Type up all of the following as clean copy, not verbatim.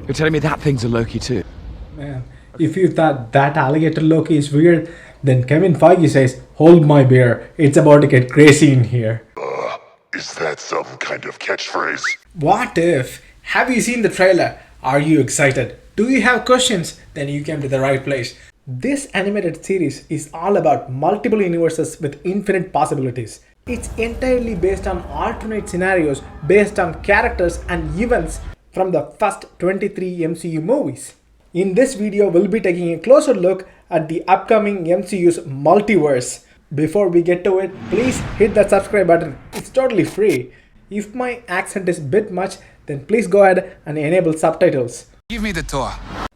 You're telling me that thing's a Loki too? Man, if you thought that alligator Loki is weird, then Kevin Feige says, hold my beer, it's about to get crazy in here. Is that some kind of catchphrase? What if? Have you seen the trailer? Are you excited? Do you have questions? Then you came to the right place. This animated series is all about multiple universes with infinite possibilities. It's entirely based on alternate scenarios based on characters and events from the first 23 MCU movies. In this video, we'll be taking a closer look at the upcoming MCU's multiverse. Before we get to it, please hit that subscribe button. It's totally free. If my accent is a bit much, then please go ahead and enable subtitles. Give me the tour.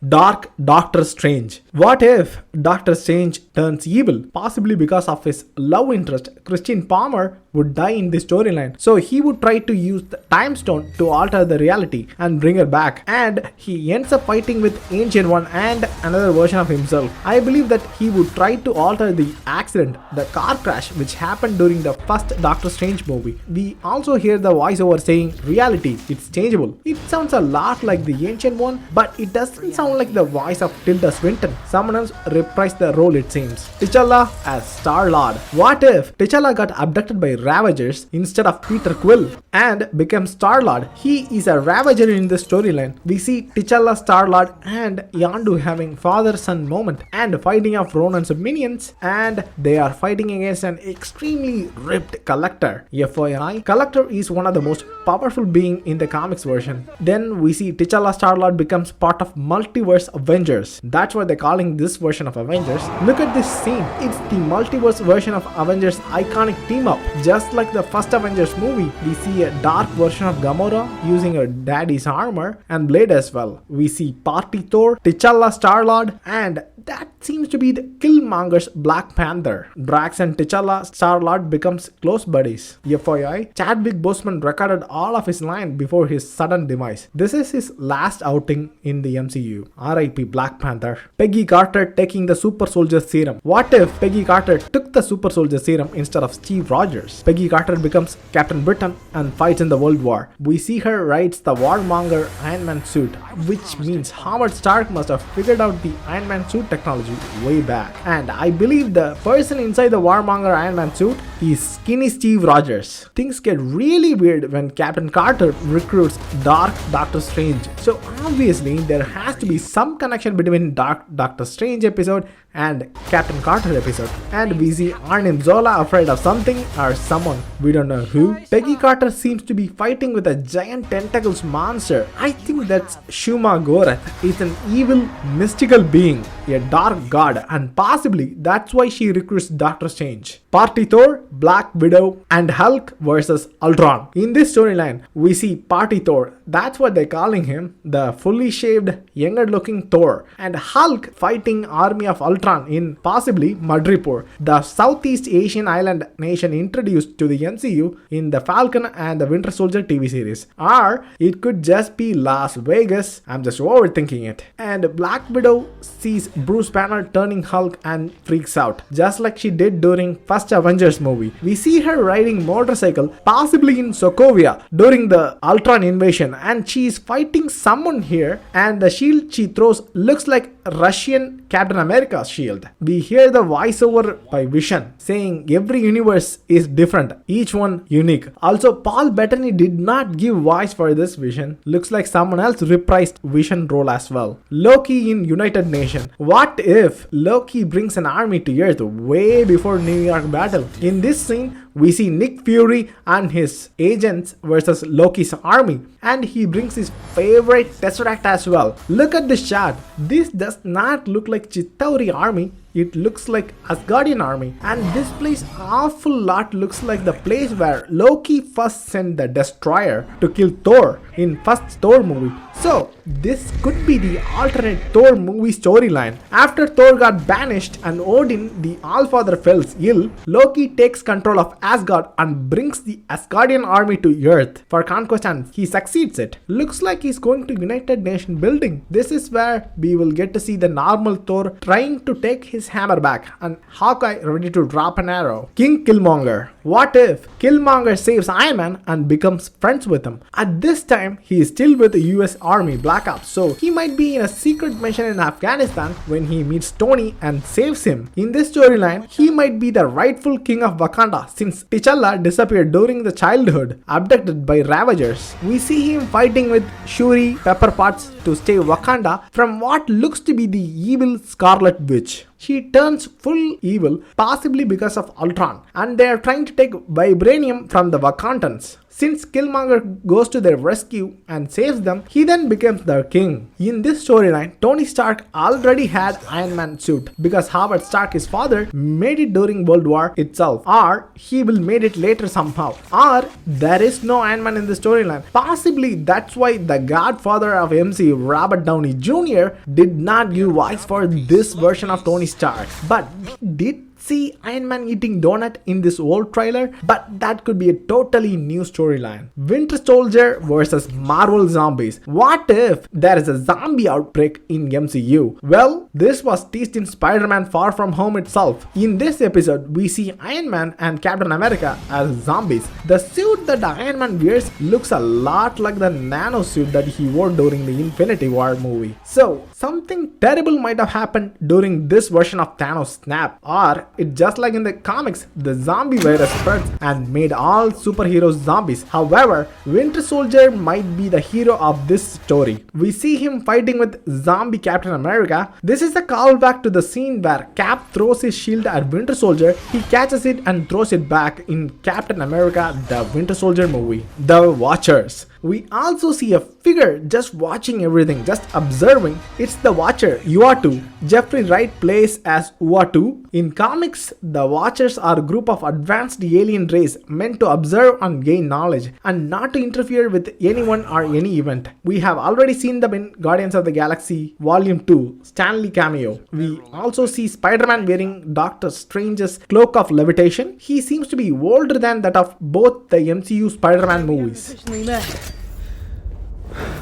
Dark Doctor Strange. What if Doctor Strange turns evil? Possibly because of his love interest, Christian Palmer, would die in this storyline. So he would try to use the time stone to alter the reality and bring her back. And he ends up fighting with Ancient One and another version of himself. I believe that he would try to alter the accident, the car crash which happened during the first Doctor Strange movie. We also hear the voiceover saying, reality, it's changeable. It sounds a lot like the Ancient One, but it doesn't sound like the voice of Tilda Swinton. Someone else reprised the role, it seems. T'Challa as Star-Lord. What if T'Challa got abducted by Ravagers instead of Peter Quill and became Star-Lord? He is a Ravager in this storyline. We see T'Challa, Star-Lord and Yondu having father-son moment and fighting off Ronan's minions, and they are fighting against an extremely ripped Collector. FYI, Collector is one of the most powerful being in the comics version. Then we see T'Challa Star-Lord becomes part of Multiverse Avengers. That's why they're calling this version of Avengers. Look at this scene. It's the multiverse version of Avengers iconic team up. Just like the first Avengers movie, we see a dark version of Gamora using her daddy's armor and blade as well. We see partythor, T'Challa Star-Lord, and that seems to be the Killmonger's Black Panther. Drax and T'Challa Star-Lord becomes close buddies. FYI, Chadwick Boseman recorded all of his lines before his sudden demise. This is his last outing in the MCU. RIP Black Panther. Peggy Carter taking the super soldier serum. What if Peggy Carter took the super soldier serum instead of Steve Rogers? Peggy Carter becomes Captainbritain and fights in the World War. We see her rides the Warmonger Iron Man suit, which means Howard Stark must have figured out the Iron Man suit technology way back. And I believe the person inside the Warmonger Iron Man suit is skinny Steve Rogers. Things get really weird when Captain Carter recruits Dark Doctor Strange. So obviously there has to be some connection between Dark Doctor Strange episode and Captain Carter episode. And we see Arnim Zola afraid of something or someone, we don't know who. Peggy Carter seems to be fighting with a giant tentacles monster. I think that's Shuma Gorath. It's an evil mystical being, a dark god, and possibly that's why she recruits Doctor Strange. Partythor, Black Widow and Hulk versus Ultron. In this storyline, we see Partythor, that's what they're calling him, the fully shaved, younger looking Thor, and Hulk fighting army of Ultron in possibly Madripoor, the Southeast Asian island nation introduced to the MCU in the Falcon and the Winter Soldier TV series. Or it could just be Las Vegas, I'm just overthinking it. And Black Widow sees Bruce Banner turning Hulk and freaks out, just like she did during first Avengers movie. We see her riding motorcycle, possibly in Sokovia, during the Ultron invasion, and she is fighting someone here, and the shield she throws looks like Russian Captain America's shield. We hear the voiceover by Vision saying every universe is different, each one unique. Also, Paul Bettany did not give voice for this Vision. Looks like someone else reprised Vision role as well. Loki in United Nation. What if Loki brings an army to Earth way before New York battle? In this scene, we see Nick Fury and his agents versus Loki's army, and he brings his favorite Tesseract as well. Look at this shot. This does not look like Chitauri army. It looks like Asgardian army, and this place awful lot looks like the place where Loki first sent the Destroyer to kill Thor in first Thor movie. So this could be the alternate Thor movie storyline. After Thor got banished and Odin, the Allfather, falls ill, Loki takes control of Asgard and brings the Asgardian army to Earth for conquest, and he succeeds it. Looks like he's going to United Nation building. This is where we will get to see the normal Thor trying to take his his hammer back and Hawkeye ready to drop an arrow. King Killmonger. What if Killmonger saves Iron Man and becomes friends with him? At this time, he is still with the US Army Black Ops, so he might be in a secret mission in Afghanistan when he meets Tony and saves him. In this storyline, he might be the rightful king of Wakanda since T'Challa disappeared during the childhood, abducted by Ravagers. We see him fighting with Shuri Pepper Potts to stay Wakanda from what looks to be the evil Scarlet Witch. She turns full evil, possibly because of Ultron, and they are trying to take vibranium from the Wakandans. Since Killmonger goes to their rescue and saves them, he then becomes their king. In this storyline, Tony Stark already had Iron Man suit because Howard Stark, his father, made it during World War itself, or he will made it later somehow, or there is no Iron Man in the storyline. Possibly that's why the godfather of MCU, Robert Downey Jr., did not give voice for this version of Tony Stark, but we did see Iron Man eating donut in this old trailer, but that could be a totally new storyline. Winter Soldier versus Marvel zombies. What if there is a zombie outbreak in MCU? Well, this was teased in Spider-Man Far From Home itself. In this episode, we see Iron Man and Captain America as zombies. The suit that Iron Man wears looks a lot like the nano suit that he wore during the Infinity War movie. So, something terrible might have happened during this version of Thanos' snap, or it's just like in the comics, the zombie virus spreads and made all superheroes zombies. However, Winter Soldier might be the hero of this story. We see him fighting with zombie Captain America. This is a callback to the scene where Cap throws his shield at Winter Soldier. He catches it and throws it back in Captain America, the Winter Soldier movie. The Watchers. We also see a figure just watching everything, just observing. It's the Watcher, Uatu. Jeffrey Wright plays as Uatu. In comics, the Watchers are a group of advanced alien race meant to observe and gain knowledge and not to interfere with anyone or any event. We have already seen them in Guardians of the Galaxy Volume 2, Stanley cameo. We also see Spider-Man wearing Doctor Strange's cloak of levitation. He seems to be older than that of both the MCU Spider-Man movies.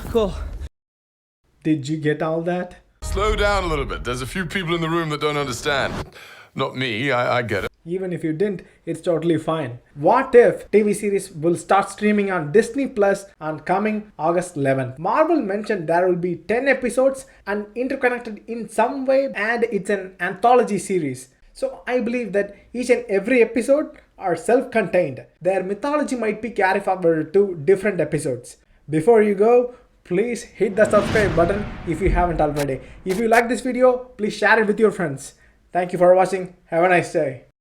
Cool. Did you get all that? Slow down a little bit. There's a few people in the room that don't understand. Not me, I get it. Even if you didn't, it's totally fine. What If TV series will start streaming on Disney Plus on coming August 11th. Marvel mentioned there will be 10 episodes and interconnected in some way, and it's an anthology series. So I believe that each and every episode are self-contained. Their mythology might be carried forward to different episodes. Before you go, please hit the subscribe button if you haven't already. If you like this video, please share it with your friends. Thank you for watching. Have a nice day.